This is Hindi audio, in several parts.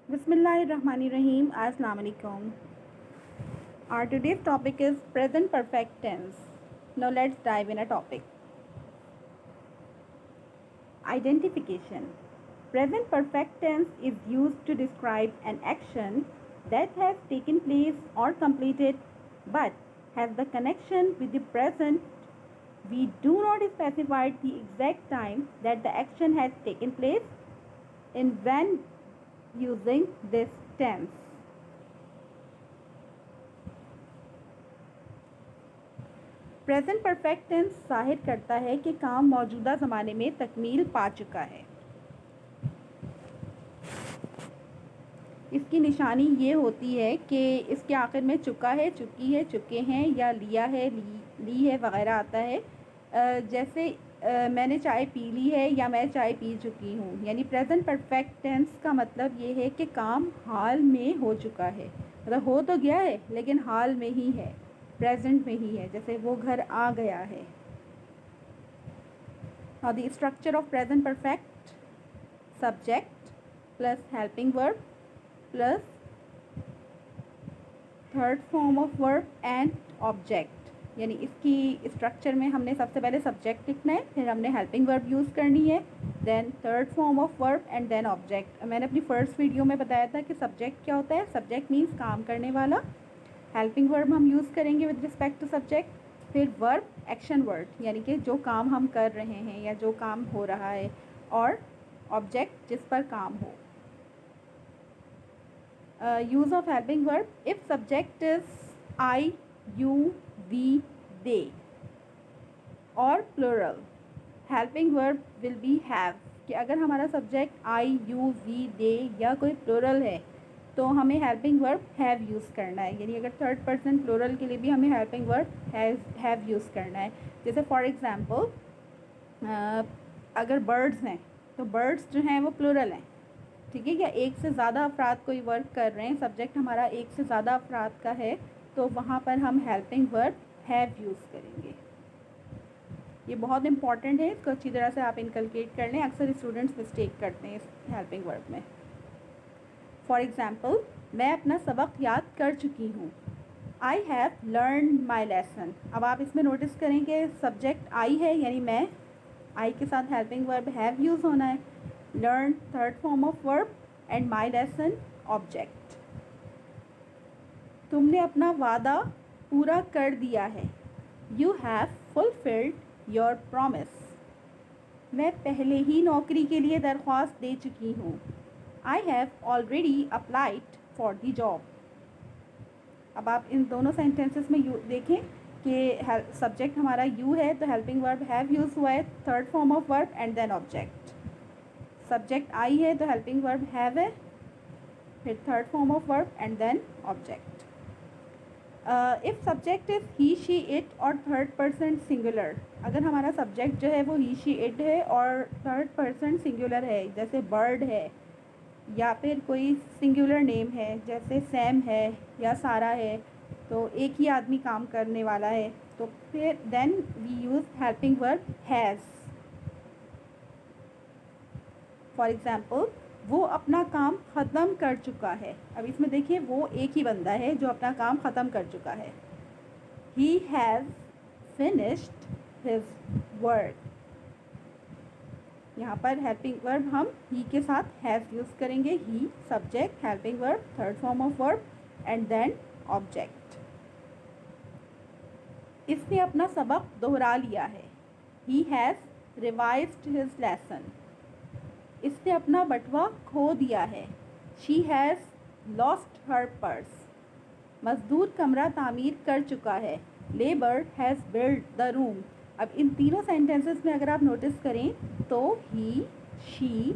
Bismillahirrahmanirrahim. Assalamu alaikum. Our today's topic is present perfect tense. Now let's dive in a topic. Identification. Present perfect tense is used to describe an action that has taken place or completed but has the connection with the present. We do not specify the exact time that the action has taken place in when using this tense. Present perfect tense जाहिर करता है कि काम मौजूदा ज़माने में तकमील पा चुका है। इसकी निशानी ये होती है कि इसके आखिर में चुका है, चुकी है, चुके हैं या लिया है, ली है वगैरह आता है। जैसे मैंने चाय पी ली है या मैं चाय पी चुकी हूँ। यानी प्रेजेंट परफेक्ट टेंस का मतलब ये है कि काम हाल में हो चुका है, मतलब हो तो गया है लेकिन हाल में ही है, प्रेजेंट में ही है। जैसे वो घर आ गया है। Now the structure of present perfect: subject plus helping verb plus third form of verb and object. यानी इसकी स्ट्रक्चर में हमने सबसे पहले सब्जेक्ट लिखना है, फिर हमने हेल्पिंग वर्ब यूज़ करनी है, then third form of verb and then object. मैंने अपनी फर्स्ट वीडियो में बताया था कि सब्जेक्ट क्या होता है। सब्जेक्ट मीन्स काम करने वाला, हेल्पिंग वर्ब हम यूज़ करेंगे विद रिस्पेक्ट टू सब्जेक्ट, फिर वर्ब एक्शन वर्ड यानी कि जो काम हम कर रहे हैं या जो काम हो रहा है, और ऑब्जेक्ट जिस पर काम हो। Use of helping verb: if subject is I, you, we, they और plural, helping verb will be have. कि अगर हमारा subject I, you, we, they या कोई प्लूरल है तो हमें हेल्पिंग वर्ब हैव यूज़ करना है। यानी अगर थर्ड पर्सन प्लूरल के लिए भी हमें हेल्पिंग वर्ब हैव यूज़ करना है। जैसे फॉर एग्ज़ाम्पल अगर बर्ड्स हैं तो बर्ड्स जो हैं वो प्लूरल हैं, ठीक है। या एक से ज़्यादा अफराद कोई वर्क कर रहे हैं, सब्जेक्ट हमारा एक से ज़्यादा अफराद का है, तो वहाँ पर हम हेल्पिंग वर्ब हैव यूज़ करेंगे। ये बहुत इंपॉर्टेंट है, इसको अच्छी तरह से आप इनकलकेट कर लें। अक्सर स्टूडेंट्स मिस्टेक करते हैं इस हेल्पिंग वर्ब में। फॉर एग्ज़ाम्पल, मैं अपना सबक याद कर चुकी हूँ। I have learn my lesson. अब आप इसमें नोटिस करें कि सब्जेक्ट आई है यानी मैं, आई के साथ हेल्पिंग वर्ब हैव यूज़ होना है, learn third form of verb and my lesson object. तुमने अपना वादा पूरा कर दिया है। You have fulfilled your promise. मैं पहले ही नौकरी के लिए दरख्वास्त दे चुकी हूँ। I have already applied for the job. अब आप इन दोनों सेंटेंसेस में देखें कि सब्जेक्ट हमारा यू है तो हेल्पिंग वर्ब हैव यूज़ हुआ है, third form of verb and then object. Subject I है तो हेल्पिंग वर्ब हैव है, फिर third form of verb and then object. If subject is he, she, it और थर्ड पर्सन सिंगुलर, अगर हमारा सब्जेक्ट जो है वो ही, शी, इट है और थर्ड पर्सन सिंगुलर है, जैसे बर्ड है या फिर कोई सिंगुलर नेम है जैसे सैम है या सारा है, तो एक ही आदमी काम करने वाला है, तो फिर then we use helping verb has. For example, वो अपना काम ख़त्म कर चुका है। अब इसमें देखिए वो एक ही बंदा है जो अपना काम ख़त्म कर चुका है। He has finished his work. यहाँ पर हेल्पिंग वर्ब हम ही के साथ हैज़ यूज़ करेंगे। He subject, helping verb, third form of verb and then object. इसने अपना सबक दोहरा लिया है। He has revised his lesson. इसने अपना बटुआ खो दिया है। She has lost her purse. मज़दूर कमरा तामीर कर चुका है। Labour has build the room. अब इन तीनों सेंटेंसेस में अगर आप नोटिस करें तो ही, शी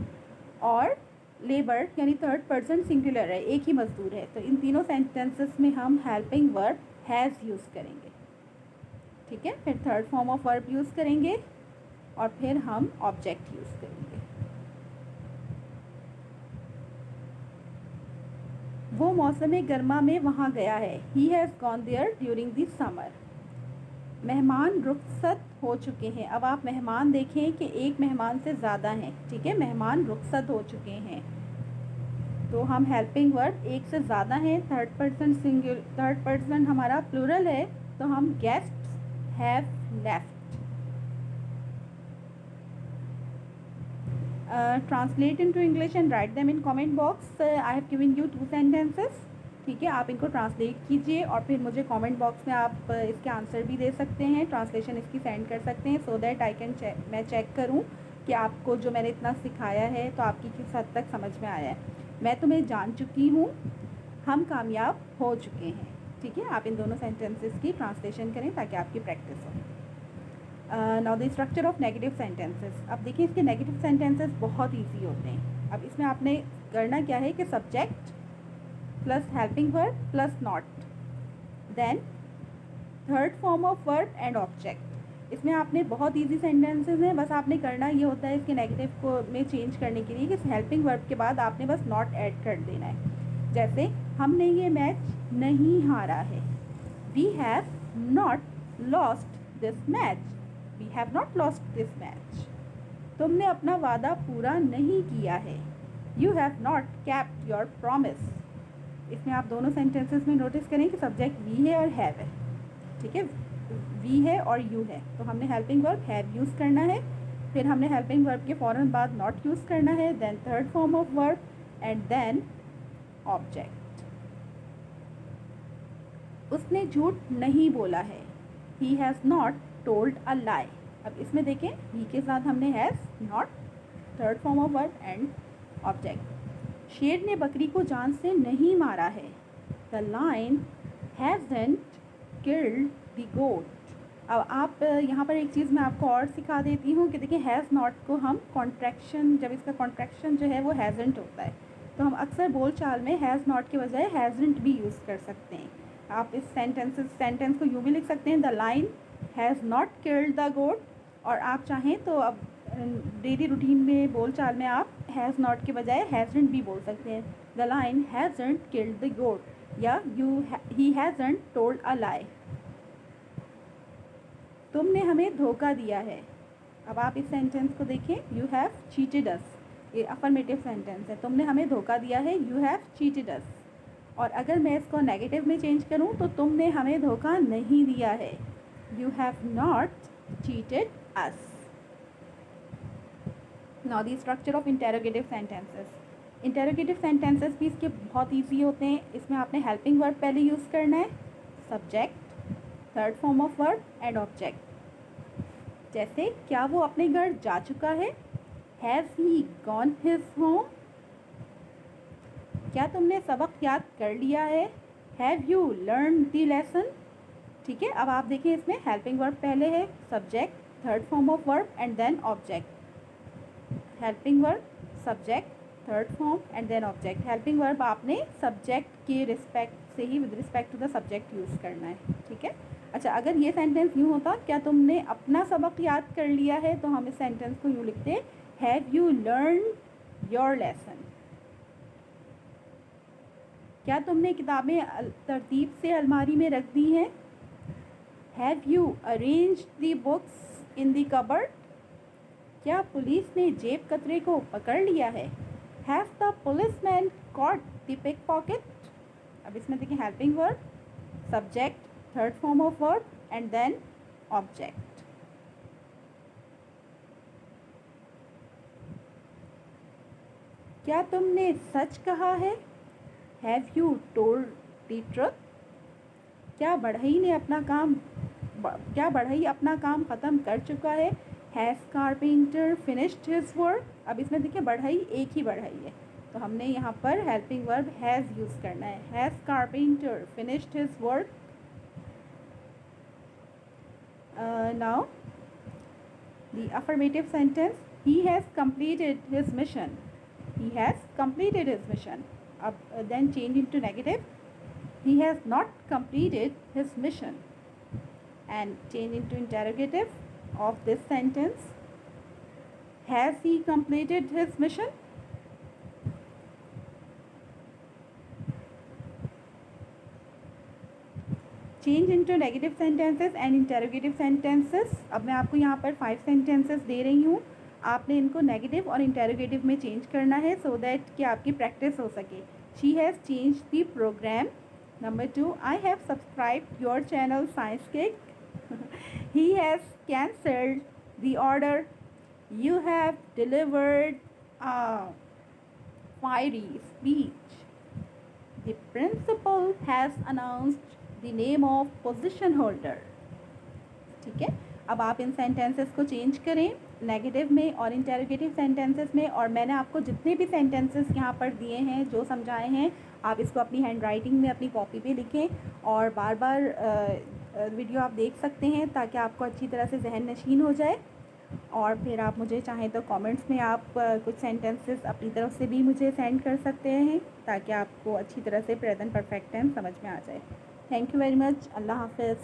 और लेबर यानी थर्ड पर्सन सिंगुलर है, एक ही मज़दूर है, तो इन तीनों सेंटेंसेस में हम हेल्पिंग वर्ब हैज़ यूज़ करेंगे, ठीक है। फिर third form of verb use करेंगे और फिर हम ऑब्जेक्ट यूज़ करेंगे। वो मौसम गर्मा में वहाँ गया है। He has gone there during the summer. मेहमान रुखसत हो चुके हैं। अब आप मेहमान देखें कि एक मेहमान से ज़्यादा हैं, ठीक है, मेहमान रुखसत हो चुके हैं। तो हम हेल्पिंग वर्ब एक से ज़्यादा हैं, थर्ड पर्सन हमारा प्लूरल है, तो हम guests have left. Translate into English and write them in comment box. I have given you 2 sentences. ठीक है, आप इनको ट्रांसलेट कीजिए और फिर मुझे कमेंट बॉक्स में आप इसके आंसर भी दे सकते हैं, ट्रांसलेशन इसकी सेंड कर सकते हैं, सो दैट आई कैन मैं चेक करूं कि आपको जो मैंने इतना सिखाया है तो आपकी किस हद तक समझ में आया है। मैं तुम्हें जान चुकी हूँ, हम कामयाब हो चुके हैं। ठीक है, आप इन दोनों सेंटेंसेस की ट्रांसलेशन करें ताकि आपकी प्रैक्टिस हो। Now the structure of negative sentences. अब देखिए इसके नेगेटिव सेंटेंसेस बहुत ईजी होते हैं। अब इसमें आपने करना क्या है कि subject plus helping verb plus not, then third form of verb and object. इसमें आपने बहुत इजी सेंटेंसेस हैं, बस आपने करना ये होता है इसके नेगेटिव को में चेंज करने के लिए कि हेल्पिंग वर्ब के बाद आपने बस नॉट ऐड कर देना है। जैसे हमने ये मैच नहीं हारा है, we have not lost this match, we have not lost this match. तुमने अपना वादा पूरा नहीं किया है, you have not kept your promise. इसमें आप दोनों सेंटेंसेस में नोटिस करें कि सब्जेक्ट वी है और हैव है। ठीक है, वी है और यू है, तो हमने हेल्पिंग वर्ब हैव यूज़ करना है, फिर हमने हेल्पिंग वर्ब के फ़ौरन बाद नॉट यूज़ करना है, then third form of verb and then object. उसने झूठ नहीं बोला है, he has not told a lie. अब इसमें देखें ही के साथ हमने has not, third form of verb and object. शेर ने बकरी को जान से नहीं मारा है, the lion hasn't killed the goat. अब आप यहाँ पर एक चीज़ मैं आपको और सिखा देती हूँ कि देखिए हैज़ नॉट को हम कॉन्ट्रैक्शन, जब इसका कॉन्ट्रैक्शन जो है वो हैज़न्ट होता है, तो हम अक्सर बोल चाल में हैज़ नॉट के बजाय हैज़न्ट भी यूज़ कर सकते हैं। आप इस सेंटेंस को यूँ भी लिख सकते हैं, the lion has not killed the goat, और आप चाहें तो अब डेली रूटीन में बोल चाल में आप हैज़ नॉट के बजाय हैज़न्ट भी बोल सकते हैं, the lion hasn't killed the गोट, या ही हैज़न्ट टोल्ड अ लाई। तुमने हमें धोखा दिया है। अब आप इस सेंटेंस को देखें, यू हैव चीटेड अस, ये अफर्मेटिव सेंटेंस है, तुमने हमें धोखा दिया है, यू हैव चीटेड अस। और अगर मैं इसको नेगेटिव में चेंज करूं तो तुमने हमें धोखा नहीं दिया है, you have not cheated us. Now the structure of interrogative sentences. Interrogative sentences भी इसके बहुत ईजी होते हैं। इसमें आपने हेल्पिंग वर्ब पहले यूज़ करना है, subject, third form of verb and object. जैसे क्या वो अपने घर जा चुका है, has he gone his home. क्या तुमने सबक याद कर लिया है, have you learn the lesson. ठीक है, अब आप देखिए इसमें हेल्पिंग वर्ब पहले है, subject, third form of verb and then object. Helping verb, subject, third form and then object. Helping verb आपने सब्जेक्ट के रिस्पेक्ट से ही with respect to the subject use करना है। ठीक है, अच्छा अगर ये सेंटेंस यूँ होता, क्या तुमने अपना सबक याद कर लिया है, तो हम इस सेंटेंस को यूँ लिखते, have you learn your lesson. क्या तुमने किताबें तरतीब से अलमारी में रख दी हैं, have you arranged the books in the cupboard. क्या पुलिस ने जेब कतरे को पकड़ लिया है, have the policeman caught the pickpocket. अब इसमें देखिए helping verb, subject, third form of verb and then object. क्या तुमने सच कहा है, have you told the truth. क्या बढ़ई अपना काम ख़त्म कर चुका है, has carpenter finished his work. अब इसमें देखिए बढ़ई एक ही बढ़ई है, तो हमने यहाँ पर हेल्पिंग वर्ब हैज़ यूज़ करना है, has carpenter finished his work. Now the affirmative sentence, he has completed his mission, he has completed his mission। अब then change into negative, he has not completed his mission, and change into interrogative of this sentence, has he completed his mission। Change into negative sentences and interrogative sentences. अब मैं आपको यहाँ पर 5 सेंटेंसेस दे रही हूँ, आपने इनको नेगेटिव और इंटेरोगेटिव में चेंज करना है सो दैट कि आपकी प्रैक्टिस हो सके. She has change the programme. Number 2, I have subscribe your channel science kick. He has cancelled the order. You have delivered a fiery speech. The principal has announced the name of position holder. ठीक है, अब आप इन सेंटेंसेस को चेंज करें नेगेटिव में और इंटेरोगेटिव सेंटेंसेस में. और मैंने आपको जितने भी सेंटेंसेस यहाँ पर दिए हैं, जो समझाए हैं, आप इसको अपनी हैंड राइटिंग में अपनी कॉपी पे लिखें और बार बार वीडियो आप देख सकते हैं ताकि आपको अच्छी तरह से जहन नशीन हो जाए. और फिर आप मुझे चाहें तो कमेंट्स में आप कुछ सेंटेंसेस अपनी तरफ से भी मुझे सेंड कर सकते हैं ताकि आपको अच्छी तरह से प्रेजेंट परफेक्ट टेंस समझ में आ जाए. Thank you very much. अल्लाह हाफिज़.